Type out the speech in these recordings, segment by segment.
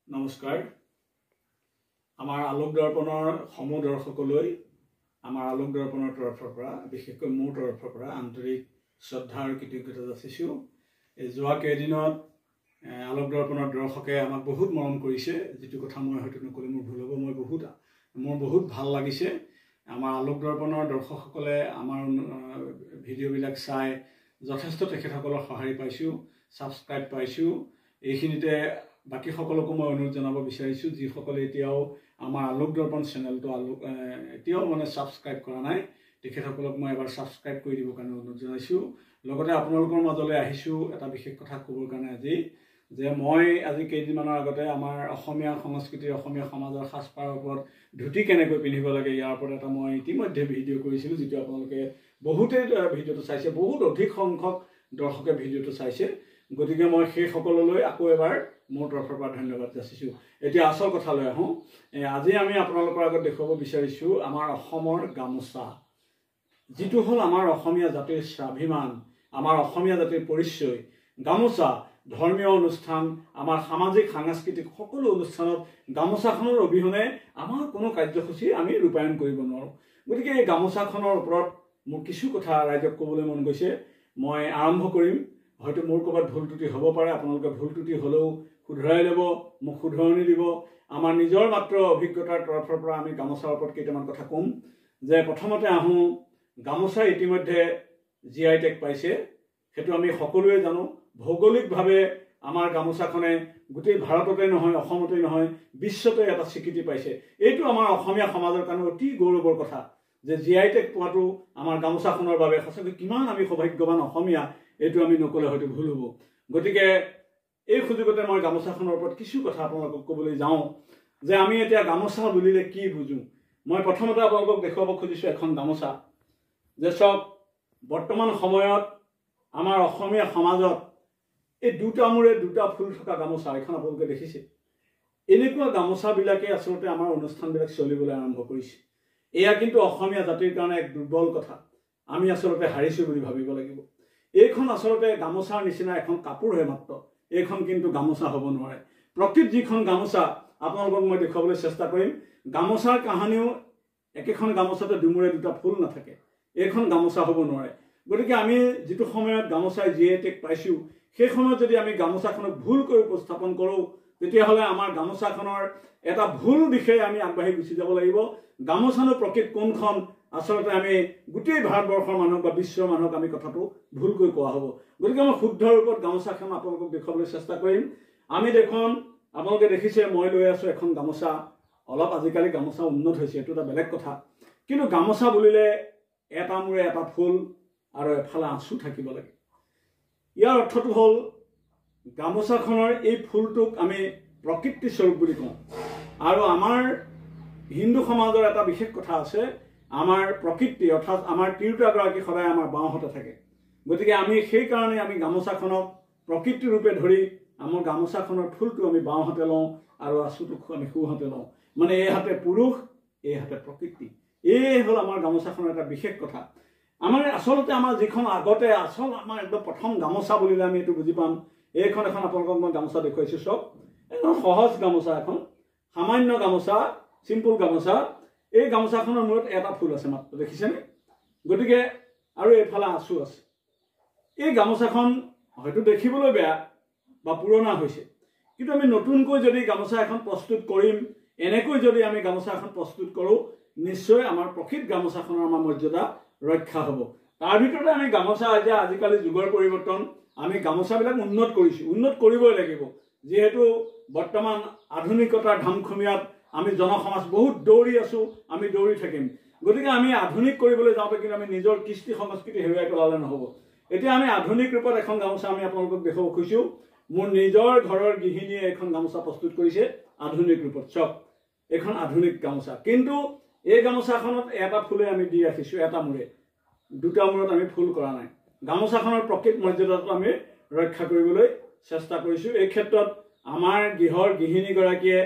নমস্কাৰ আমাৰ আলোক দৰ্পণৰ সমূহ দৰ্শকলৈ আমাৰ আলোক দৰ্পণৰ তৰফৰ পৰা বিশেষকৈ মোৰ তৰফৰ পৰা আন্তৰিক শ্ৰদ্ধা আৰু কৃতজ্ঞতা যাচিছোঁ। এই যোৱা কেইদিনত আলোক দৰ্পণৰ দৰ্শকে আমাক বহুত মৰম কৰিছে, যিটো কথা মই হয়তো নকলে মোৰ ভুল হ'ব। মোৰ বহুত ভাল লাগিছে। আমাৰ আলোক দৰ্পণৰ দৰ্শকসকলে আমাৰ ভিডিঅ'বিলাক চাই যথেষ্ট তেখেতসকলৰ সঁহাৰি পাইছোঁ, ছাবস্ক্ৰাইব পাইছোঁ। এইখিনিতে বাকি সকলকো মই অনুৰোধ জনাব বিচাৰিছোঁ, যিসকলে এতিয়াও আমাৰ আলোক দৰ্পণ চেনেলটো এতিয়াও ছাবস্ক্ৰাইব কৰা নাই, তেখেতসকলক মই এবাৰ ছাবস্ক্ৰাইব কৰি দিবৰ কাৰণে অনুৰোধ জনাইছোঁ। লগতে আপোনালোকৰ মাজলৈ আহিছোঁ এটা বিশেষ কথা ক'বৰ কাৰণে আজি, যে মই আজি কেইদিনমানৰ আগতে আমাৰ অসমীয়া সংস্কৃতিৰ অসমীয়া সমাজৰ সাজপাৰৰ ওপৰত ধুতি কেনেকৈ পিন্ধিব লাগে ইয়াৰ ওপৰত এটা মই ইতিমধ্যে ভিডিঅ' কৰিছিলোঁ, যিটো আপোনালোকে বহুতেই ভিডিঅ'টো চাইছে, বহুত অধিক সংখ্যক দৰ্শকে ভিডিঅ'টো চাইছে। গতিকে মই সেই সকললৈ আকৌ এবাৰ মোৰ তৰফৰ পৰা ধন্যবাদ যাচিছোঁ। এতিয়া আচল কথালৈ আহোঁ। আজি আমি আপোনালোকৰ আগত দেখুৱাব বিচাৰিছোঁ আমাৰ অসমৰ গামোচা, যিটো হ'ল আমাৰ অসমীয়া জাতিৰ স্বাভিমান, আমাৰ অসমীয়া জাতিৰ পৰিচয়। গামোচা ধৰ্মীয় অনুষ্ঠান, আমাৰ সামাজিক সাংস্কৃতিক সকলো অনুষ্ঠানত গামোচাখনৰ অবিহনে আমাৰ কোনো কাৰ্যসূচী আমি ৰূপায়ণ কৰিব নোৱাৰোঁ। গতিকে এই গামোচাখনৰ ওপৰত মোৰ কিছু কথা ৰাইজক ক'বলৈ মন গৈছে। মই আৰম্ভ কৰিম। হয়তো মোৰ ক'ৰবাত ভুল ত্ৰুটি হ'ব পাৰে, আপোনালোকে ভুল ত্ৰুটি হ'লেও শুধৰাই ল'ব, মোক শুধৰণি দিব। আমাৰ নিজৰ মাত্ৰ অভিজ্ঞতাৰ তৰফৰ পৰা আমি গামোচাৰ ওপৰত কেইটামান কথা ক'ম। যে প্ৰথমতে আহোঁ, গামোচা ইতিমধ্যে GI টেগ পাইছে, সেইটো আমি সকলোৱে জানো। ভৌগোলিকভাৱে আমাৰ গামোচাখনে গোটেই ভাৰততে নহয়, অসমতে নহয়, বিশ্বতে এটা স্বীকৃতি পাইছে। এইটো আমাৰ অসমীয়া সমাজৰ কাৰণে অতি গৌৰৱৰ কথা যে GI টেগ পোৱাটো আমাৰ গামোচাখনৰ বাবে সঁচাকৈ কিমান আমি সৌভাগ্যৱান অসমীয়া, এইটো আমি নকলে হয়তো ভুল হ'ব। গতিকে এই সুযোগতে মই গামোচাখনৰ ওপৰত কিছু কথা আপোনালোকক ক'বলৈ যাওঁ, যে আমি এতিয়া গামোচা বুলিলে কি বুজোঁ। মই প্ৰথমতে আপোনালোকক দেখুৱাব খুজিছোঁ এখন গামোচা, যে চাওক বৰ্তমান সময়ত আমাৰ অসমীয়া সমাজত এই দুটা মূৰে দুটা ফুল থকা গামোচা এখন আপোনালোকে দেখিছে। এনেকুৱা গামোচাবিলাকে আচলতে আমাৰ অনুষ্ঠানবিলাক চলিবলৈ আৰম্ভ কৰিছে। এয়া কিন্তু অসমীয়া জাতিৰ কাৰণে এক দুৰ্বল কথা। আমি আচলতে হাৰিছোঁ বুলি ভাবিব লাগিব। এইখন আচলতে গামোচাৰ নিচিনা এখন কাপোৰহে মাত্ৰ, এইখন কিন্তু গামোচা হ'ব নোৱাৰে। প্ৰকৃত যিখন গামোচা আপোনালোকক মই দেখুৱাবলৈ চেষ্টা কৰিম। গামোচাৰ কাহানিও একেখন গামোচাতে দুমূৰে দুটা ফুল নাথাকে, এইখন গামোচা হ'ব নোৱাৰে। গতিকে আমি যিটো সময়ত গামোচাই GI টেগ পাইছোঁ, সেই সময়ত যদি আমি গামোচাখনক ভুলকৈ উপস্থাপন কৰোঁ, তেতিয়াহ'লে আমাৰ গামোচাখনৰ এটা ভুল দিশে আমি আগবাঢ়ি গুচি যাব লাগিব। গামোচানো প্ৰকৃত কোনখন, আচলতে আমি গোটেই ভাৰতবৰ্ষৰ মানুহক বা বিশ্বৰ মানুহক আমি কথাটো ভুলকৈ কোৱা হ'ব। গতিকে মই শুদ্ধ ৰূপত গামোচাখন আপোনালোকক দেখুৱাবলৈ চেষ্টা কৰিম। আমি দেখোন আপোনালোকে দেখিছে মই লৈ আছোঁ এখন গামোচা। অলপ আজিকালি গামোচা উন্নত হৈছে, এইটো এটা বেলেগ কথা, কিন্তু গামোচা বুলিলে এটা মূৰে এটা ফুল আৰু এফালে আঁচু থাকিব লাগে। ইয়াৰ অৰ্থটো হ'ল গামোচাখনৰ এই ফুলটোক আমি প্ৰকৃতি স্বৰূপ বুলি কওঁ। আৰু আমাৰ হিন্দু সমাজৰ এটা বিশেষ কথা আছে, আমাৰ প্ৰকৃতি অৰ্থাৎ আমাৰ তিৰোতাগৰাকী সদায় আমাৰ বাওঁহাতে থাকে। গতিকে আমি সেইকাৰণে আমি গামোচাখনক প্ৰকৃতি ৰূপে ধৰি আমাৰ গামোচাখনৰ ফুলটো আমি বাওঁহাতে লওঁ আৰু আঁচুটো আমি সোঁহাতে লওঁ। মানে এই হাতে পুৰুষ, এই হাতে প্ৰকৃতি। এই হ'ল আমাৰ গামোচাখনৰ এটা বিশেষ কথা। আচলতে আমাৰ যিখন আগতে আমাৰ একদম প্ৰথম গামোচা বুলিলে আমি এইটো বুজি পাম। এইখন এখন আপোনালোকক মই গামোচা দেখুৱাইছোঁ। চব একদম সহজ গামোচা, এখন সামান্য গামোচা, চিম্পুল গামোচা। এই গামোচাখনৰ মূৰত এটা ফুল আছে মাত্ৰ, দেখিছেনে? গতিকে আৰু এইফালে আঁচু আছে। এই গামোচাখন হয়তো দেখিবলৈ বেয়া বা পুৰণা হৈছে, কিন্তু আমি নতুনকৈ যদি গামোচা এখন প্ৰস্তুত কৰিম, এনেকৈ যদি আমি গামোচা এখন প্ৰস্তুত কৰোঁ, নিশ্চয় আমাৰ প্ৰকৃত গামোচাখনৰ আমাৰ মৰ্যাদা ৰক্ষা হ'ব। তাৰ ভিতৰতে আমি গামোচা আজিকালি যুগৰ পৰিৱৰ্তন, আমি গামোচাবিলাক উন্নত কৰিছোঁ, উন্নত কৰিবই লাগিব। যিহেতু বৰ্তমান আধুনিকতাৰ ধামখুমীয়াত আমি জনসমাজ বহুত দৌৰি আছোঁ, আমি দৌৰি থাকিম। গতিকে আমি আধুনিক কৰিবলৈ যাওঁতে কিন্তু আমি নিজৰ কৃষ্টি সংস্কৃতি হেৰুৱাই পেলালে নহ'ব। এতিয়া আমি আধুনিক ৰূপত এখন গামোচা আমি আপোনালোকক দেখুৱাব খুজিছোঁ। মোৰ নিজৰ ঘৰৰ গৃহিণীয়ে এখন গামোচা প্ৰস্তুত কৰিছে আধুনিক ৰূপত। চাওক এইখন আধুনিক গামোচা, কিন্তু এই গামোচাখনত এটা ফুলে আমি দি ৰাখিছোঁ, এটা মূৰে, দুটা মূৰত আমি ফুল কৰা নাই। গামোচাখনৰ প্ৰকৃত মৰ্যাদাটো আমি ৰক্ষা কৰিবলৈ চেষ্টা কৰিছোঁ। এই ক্ষেত্ৰত আমাৰ গৃহৰ গৃহিণীগৰাকীয়ে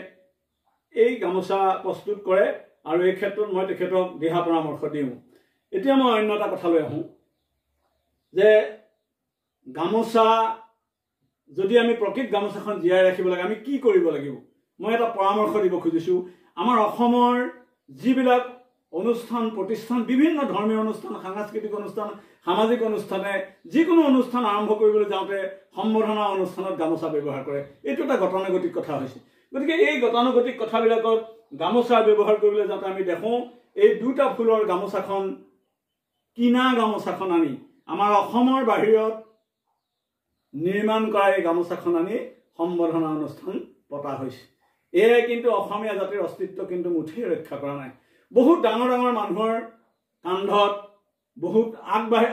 এই গামোচা প্ৰস্তুত কৰে আৰু এই ক্ষেত্ৰত মই তেখেতক দিহা পৰামৰ্শ দিওঁ। এতিয়া মই অন্য এটা কথালৈ আহোঁ, যে গামোচা যদি আমি প্ৰকৃত গামোচাখন জীয়াই ৰাখিব লাগে, আমি কি কৰিব লাগিব? মই এটা পৰামৰ্শ দিব খুজিছোঁ আমাৰ অসমৰ যিবিলাক অনুষ্ঠান প্ৰতিষ্ঠান বিভিন্ন ধৰ্মীয় অনুষ্ঠান সাংস্কৃতিক অনুষ্ঠান সামাজিক অনুষ্ঠানে যিকোনো অনুষ্ঠান আৰম্ভ কৰিবলৈ যাওঁতে সম্বৰ্ধনা অনুষ্ঠানত গামোচা ব্যৱহাৰ কৰে এইটো এটা গতানুগতিক কথা হৈছে গতিকে এই গতানুগতিক কথাবিলাকত গামোচা ব্যৱহাৰ কৰিবলৈ যাওঁতে আমি দেখোঁ এই দুটা ফুলৰ গামোচাখন কিনা গামোচাখন আনি আমাৰ অসমৰ বাহিৰত নিৰ্মাণ কৰা এই গামোচাখন আনি সম্বৰ্ধনা অনুষ্ঠান পতা হৈছে এয়াই কিন্তু অসমীয়া জাতিৰ অস্তিত্ব কিন্তু মুঠেই ৰক্ষা কৰা নাই বহুত ডাঙৰ ডাঙৰ মানুহৰ কান্ধত বহুত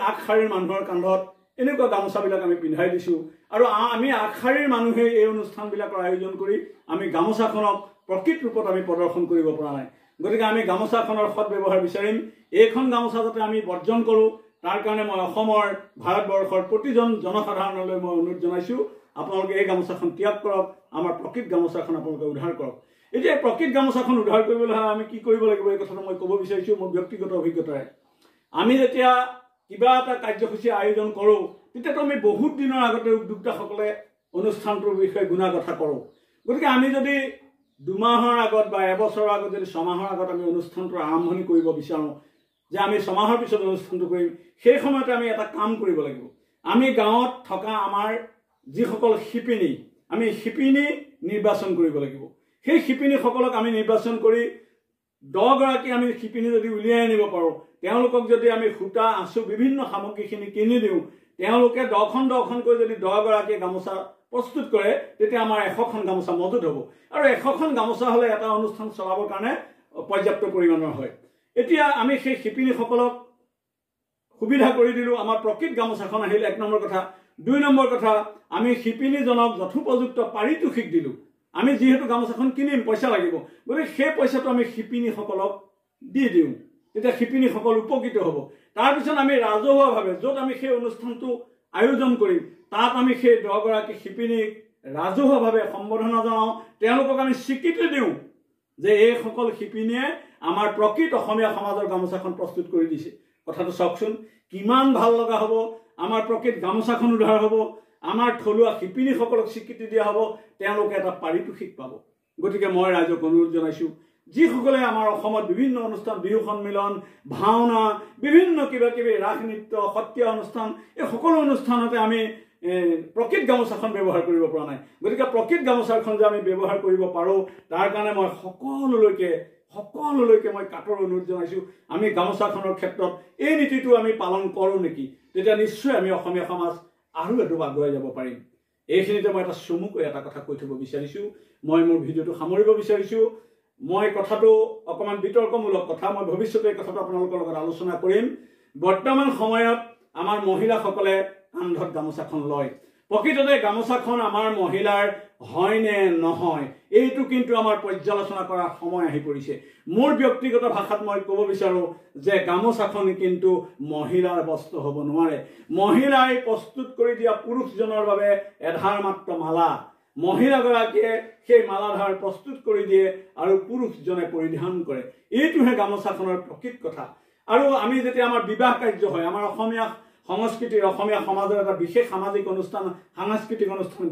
আগশাৰীৰ মানুহৰ কান্ধত এনেকুৱা গামোচাবিলাক আমি পিন্ধাই দিছোঁ আৰু আমি আগশাৰীৰ মানুহে এই অনুষ্ঠানবিলাকৰ আয়োজন কৰি আমি গামোচাখনক প্ৰকৃত ৰূপত আমি প্ৰদৰ্শন কৰিব পৰা নাই গতিকে আমি গামোচাখনৰ সৎ ব্যৱহাৰ বিচাৰিম এইখন গামোচা যাতে আমি বৰ্জন কৰোঁ তাৰ কাৰণে মই অসমৰ ভাৰতবৰ্ষৰ প্ৰতিজন জনসাধাৰণলৈ মই অনুৰোধ জনাইছোঁ আপোনালোকে এই গামোচাখন ত্যাগ কৰক আমাৰ প্ৰকৃত গামোচাখন আপোনালোকে উদ্ধাৰ কৰক এতিয়া প্ৰকৃত গামোচাখন উদ্ধাৰ কৰিবলৈ হ'লে আমি কি কৰিব লাগিব এই কথাটো মই ক'ব বিচাৰিছোঁ মোৰ ব্যক্তিগত অভিজ্ঞতাৰে আমি যেতিয়া কিবা এটা কাৰ্যসূচী আয়োজন কৰোঁ তেতিয়াতো আমি বহুত দিনৰ আগতে উদ্যোক্তাসকলে অনুষ্ঠানটোৰ বিষয়ে গুণা কথা কৰোঁ গতিকে আমি যদি 2 মাহৰ আগত বা এবছৰৰ আগত যদি 6 মাহৰ আগত আমি অনুষ্ঠানটোৰ আৰম্ভণি কৰিব বিচাৰোঁ যে আমি 6 মাহৰ পিছত অনুষ্ঠানটো কৰিম সেই সময়তে আমি এটা কাম কৰিব লাগিব আমি গাঁৱত থকা আমাৰ যিসকল শিপিনী আমি শিপিনী নিৰ্বাচন কৰিব লাগিব সেই শিপিনীসকলক আমি নিৰ্বাচন কৰি 10 গৰাকী আমি শিপিনী যদি উলিয়াই আনিব পাৰোঁ তেওঁলোকক যদি আমি সূতা আঁচু বিভিন্ন সামগ্ৰীখিনি কিনি দিওঁ তেওঁলোকে 10খনকৈ যদি 10 গৰাকী গামোচা প্ৰস্তুত কৰে তেতিয়া আমাৰ 100খন গামোচা মজুত হ'ব আৰু 100খন গামোচা হ'লে এটা অনুষ্ঠান চলাবৰ কাৰণে পৰ্যাপ্ত পৰিমাণৰ হয় এতিয়া আমি সেই শিপিনীসকলক সুবিধা কৰি দিলোঁ আমাৰ প্ৰকৃত গামোচাখন আহিল 1 নম্বৰ কথা 2 নম্বৰ কথা আমি শিপিনীজনক যথোপযুক্ত পাৰিতোষিক দিলোঁ আমি যিহেতু গামোচাখন কিনিম পইচা লাগিব গতিকে সেই পইচাটো আমি শিপিনীসকলক দি দিওঁ তেতিয়া শিপিনীসকল উপকৃত হ'ব তাৰপিছত আমি ৰাজহুৱাভাৱে য'ত আমি সেই অনুষ্ঠানটো আয়োজন কৰিম তাত আমি সেই 10 গৰাকী শিপিনীক ৰাজহুৱাভাৱে সম্বৰ্ধনা জনাওঁ তেওঁলোকক আমি স্বীকৃতি দিওঁ যে এইসকল শিপিনীয়ে আমাৰ প্ৰকৃত অসমীয়া সমাজৰ গামোচাখন প্ৰস্তুত কৰি দিছে কথাটো চাওকচোন কিমান ভাল লগা হ'ব আমাৰ প্ৰকৃত গামোচাখন উদ্ধাৰ হ'ব আমাৰ থলুৱা শিপিনীসকলক স্বীকৃতি দিয়া হ'ব তেওঁলোকে এটা পাৰিতোষিক পাব গতিকে মই ৰাইজক অনুৰোধ জনাইছোঁ যিসকলে আমাৰ অসমত বিভিন্ন অনুষ্ঠান বিহু সন্মিলন ভাওনা বিভিন্ন কিবা কিবি ৰাস নৃত্য সত্ৰীয়া অনুষ্ঠান এই সকলো অনুষ্ঠানতে আমি প্ৰকৃত গামোচাখন ব্যৱহাৰ কৰিব পৰা নাই গতিকে প্ৰকৃত গামোচাখন যে আমি ব্যৱহাৰ কৰিব পাৰোঁ তাৰ কাৰণে মই সকলোলৈকে মই কাটৰ অনুৰোধ জনাইছোঁ আমি গামোচাখনৰ ক্ষেত্ৰত এই নীতিটো আমি পালন কৰোঁ নেকি তেতিয়া নিশ্চয় আমি অসমীয়া সমাজ আৰু এডোপ আগুৱাই যাব পাৰিম এইখিনিতে মই এটা চমুকৈ এটা কথা কৈ থ'ব বিচাৰিছোঁ মই মোৰ ভিডিঅ'টো সামৰিব বিচাৰিছোঁ মই কথাটো অকণমান বিতৰ্কমূলক কথা মই ভৱিষ্যতে এই কথাটো আপোনালোকৰ লগত আলোচনা কৰিম বৰ্তমান সময়ত আমাৰ মহিলাসকলে কান্ধত গামোচাখন লয় প্ৰকৃততে গামোচাখন আমাৰ মহিলাৰ হয়নে নহয় এইটো কিন্তু আমাৰ পৰ্যালোচনা কৰাৰ সময় আহি পৰিছে মোৰ ব্যক্তিগত ভাষাত মই ক'ব বিচাৰোঁ যে গামোচাখন কিন্তু মহিলাৰ বস্ত্ৰ হ'ব নোৱাৰে মহিলাই প্ৰস্তুত কৰি দিয়া পুৰুষজনৰ বাবে এধাৰ মাত্ৰ মালা মহিলাগৰাকীয়ে সেই মালাধাৰ প্ৰস্তুত কৰি দিয়ে আৰু পুৰুষজনে পৰিধান কৰে এইটোহে গামোচাখনৰ প্ৰকৃত কথা আৰু আমি যেতিয়া আমাৰ বিবাহ কাৰ্য হয় আমাৰ অসমীয়া সংস্কৃতিৰ অসমীয়া সমাজৰ এটা বিশেষ সামাজিক অনুষ্ঠান সাংস্কৃতিক অনুষ্ঠান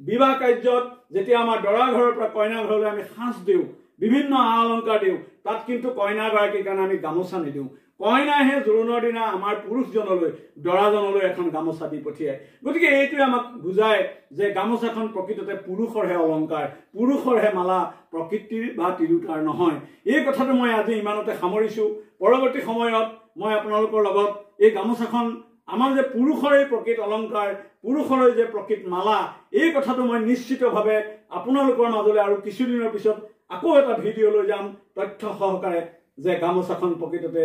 বিবাহ কাৰ্যত যেতিয়া আমাৰ দৰা ঘৰৰ পৰা কইনা ঘৰলৈ আমি সাজ দিওঁ বিভিন্ন অলংকাৰ দিওঁ তাত কিন্তু কইনাগৰাকীৰ কাৰণে আমি গামোচা নিদিওঁ কইনাহে জোৰোণৰ দিনা আমাৰ পুৰুষজনলৈ দৰাজনলৈ এখন গামোচা দি পঠিয়ায় গতিকে এইটোৱে আমাক বুজায় যে গামোচাখন প্ৰকৃততে পুৰুষৰহে অলংকাৰ পুৰুষৰহে মালা প্ৰকৃতিৰ বা তিৰোতাৰ নহয় এই কথাটো মই আজি ইমানতে সামৰিছোঁ পৰৱৰ্তী সময়ত মই আপোনালোকৰ লগত এই গামোচাখন আমাৰ যে পুৰুষৰে প্ৰকৃত অলংকাৰ পুৰুষৰে যে প্ৰকৃত মালা এই কথাটো মই নিশ্চিতভাৱে আপোনালোকৰ মাজলৈ আৰু কিছুদিনৰ পিছত আকৌ এটা ভিডিঅ' লৈ যাম তথ্য সহকাৰে যে গামোচাখন প্ৰকৃততে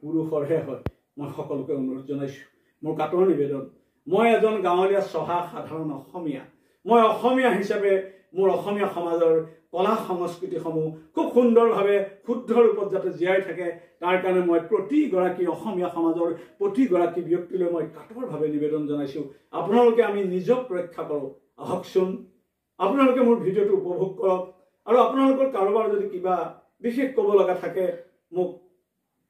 পুৰুষৰহে হয় মই সকলোকে অনুৰোধ জনাইছোঁ মোৰ কাটৰ নিবেদন মই এজন গাঁৱলীয়া চহা সাধাৰণ অসমীয়া মই অসমীয়া হিচাপে মোৰ অসমীয়া সমাজৰ কলা সংস্কৃতিসমূহ খুব সুন্দৰভাৱে শুদ্ধ ৰূপত যাতে জীয়াই থাকে তাৰ কাৰণে মই প্ৰতিগৰাকী অসমীয়া সমাজৰ প্ৰতিগৰাকী ব্যক্তিলৈ মই কাটৰভাৱে নিবেদন জনাইছোঁ আপোনালোকে আমি নিজক ৰক্ষা কৰোঁ আহকচোন আপোনালোকে মোৰ ভিডিঅ'টো উপভোগ কৰক আৰু আপোনালোকৰ কাৰোবাৰ যদি কিবা বিশেষ ক'ব লগা থাকে মোক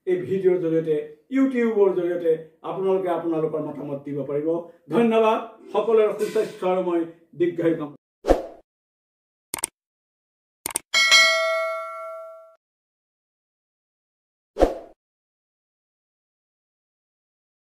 এই ভিডিঅ'ৰ জৰিয়তে ইউটিউবৰ জৰিয়তে আপোনালোকে আপোনালোকৰ মতামত দিব পাৰিব ধন্যবাদ সকলোৰে সুস্বাস্থ্য আৰু মই দীৰ্ঘায়ু